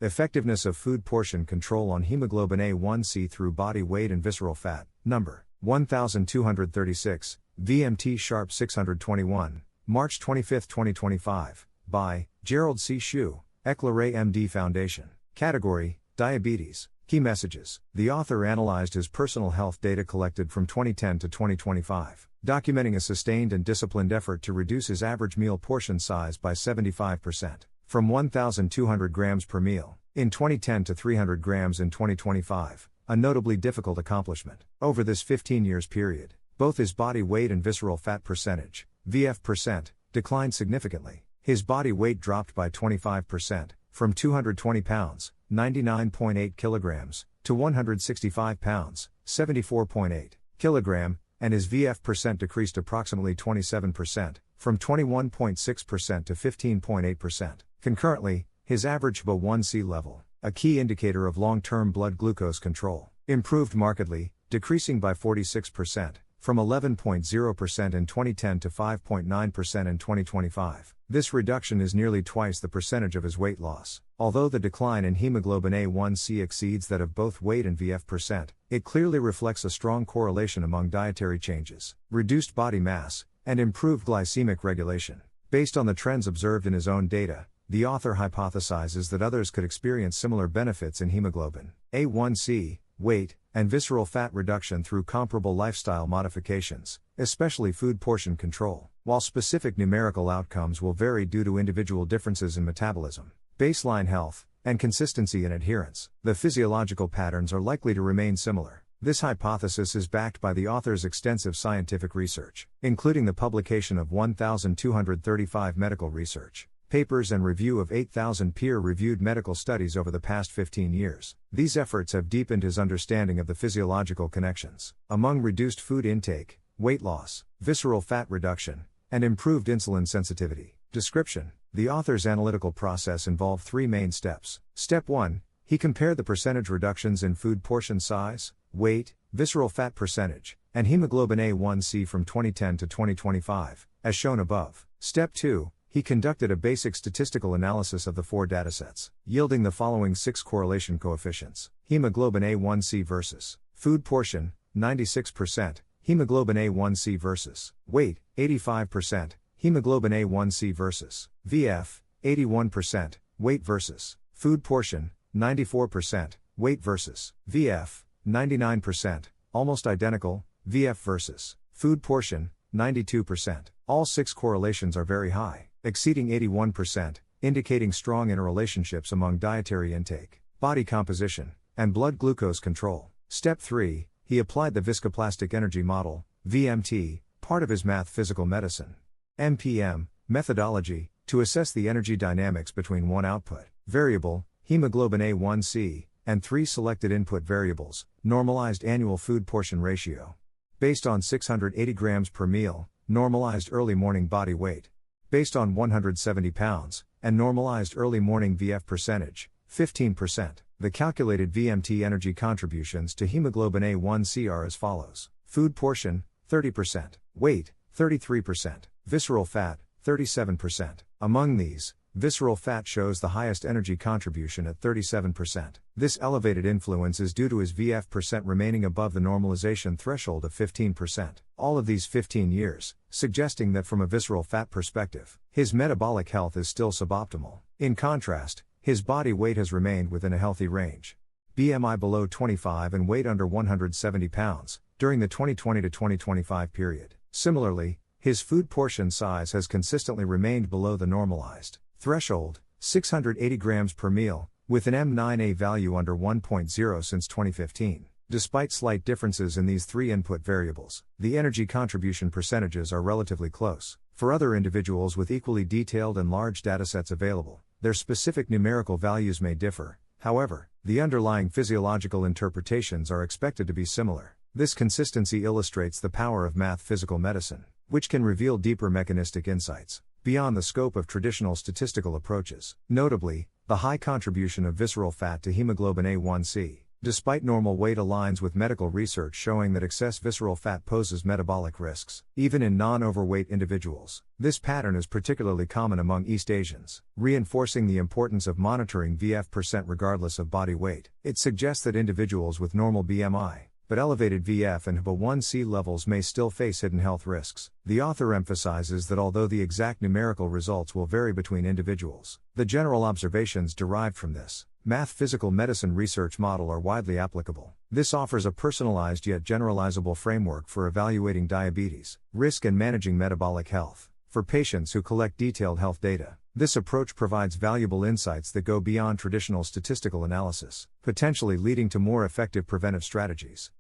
Effectiveness of food portion control on hemoglobin A1C through body weight and visceral fat. Number 1236, VMT Sharp 621, March 25, 2025, by Gerald C. EclaireMD Foundation. Category: Diabetes. Key messages. The author analyzed his personal health data collected from 2010 to 2025, documenting a sustained and disciplined effort to reduce his average meal portion size by 75%, from 1,200 grams per meal in 2010 to 300 grams in 2025, a notably difficult accomplishment. Over this 15 years period, both his body weight and visceral fat percentage, VF%, declined significantly. His body weight dropped by 25%, from 220 pounds, 99.8 kilograms, to 165 pounds, 74.8 kilogram, and his VF% decreased approximately 27%, from 21.6% to 15.8%. Concurrently, his average HbA1C level, a key indicator of long-term blood glucose control, improved markedly, decreasing by 46%, from 11.0% in 2010 to 5.9% in 2025. This reduction is nearly twice the percentage of his weight loss. Although the decline in hemoglobin A1C exceeds that of both weight and VF%, it clearly reflects a strong correlation among dietary changes, reduced body mass, and improved glycemic regulation. Based on the trends observed in his own data, the author hypothesizes that others could experience similar benefits in hemoglobin A1C, weight, and visceral fat reduction through comparable lifestyle modifications, especially food portion control. While specific numerical outcomes will vary due to individual differences in metabolism, baseline health, and consistency in adherence, the physiological patterns are likely to remain similar. This hypothesis is backed by the author's extensive scientific research, including the publication of 1,235 medical research papers and review of 8,000 peer-reviewed medical studies over the past 15 years. These efforts have deepened his understanding of the physiological connections among reduced food intake, weight loss, visceral fat reduction, and improved insulin sensitivity. Description: the author's analytical process involved three main steps. Step 1, he compared the percentage reductions in food portion size, weight, visceral fat percentage, and hemoglobin A1C from 2010 to 2025, as shown above. Step 2, he conducted a basic statistical analysis of the four datasets, yielding the following 6 correlation coefficients: hemoglobin A1C versus food portion, 96%, hemoglobin A1C versus weight, 85%, hemoglobin A1C versus VF, 81%, weight versus food portion, 94%, weight versus VF, 99%, almost identical, VF versus food portion, 92%. All 6 correlations are very high, exceeding 81%, indicating strong interrelationships among dietary intake, body composition, and blood glucose control. Step 3, he applied the viscoplastic energy model, VMT, part of his math physical medicine, MPM, methodology, to assess the energy dynamics between one output variable, hemoglobin A1C, and 3 selected input variables, normalized annual food portion ratio. Based on 680 grams per meal, normalized early morning body weight. Based on 170 pounds, and normalized early morning VF percentage, 15%. The calculated VMT energy contributions to hemoglobin A1C are as follows: food portion, 30%, weight, 33%, visceral fat, 37%. Among these, visceral fat shows the highest energy contribution at 37%. This elevated influence is due to his VF% remaining above the normalization threshold of 15%. All of these 15 years, suggesting that from a visceral fat perspective, his metabolic health is still suboptimal. In contrast, his body weight has remained within a healthy range. BMI below 25 and weight under 170 pounds, during the 2020 to 2025 period. Similarly, his food portion size has consistently remained below the normalized threshold, 680 grams per meal, with an M9A value under 1.0 since 2015. Despite slight differences in these 3 input variables, the energy contribution percentages are relatively close. For other individuals with equally detailed and large datasets available, their specific numerical values may differ. However, the underlying physiological interpretations are expected to be similar. This consistency illustrates the power of math physical medicine, which can reveal deeper mechanistic insights beyond the scope of traditional statistical approaches. Notably, the high contribution of visceral fat to hemoglobin A1C Despite normal weight aligns with medical research showing that excess visceral fat poses metabolic risks, even in non-overweight individuals. This pattern is particularly common among East Asians, reinforcing the importance of monitoring VF% regardless of body weight. It suggests that individuals with normal BMI, but elevated VF and HbA1C levels may still face hidden health risks. The author emphasizes that although the exact numerical results will vary between individuals, the general observations derived from this physical medicine research model are widely applicable. This offers a personalized yet generalizable framework for evaluating diabetes risk and managing metabolic health for patients who collect detailed health data. This approach provides valuable insights that go beyond traditional statistical analysis, potentially leading to more effective preventive strategies.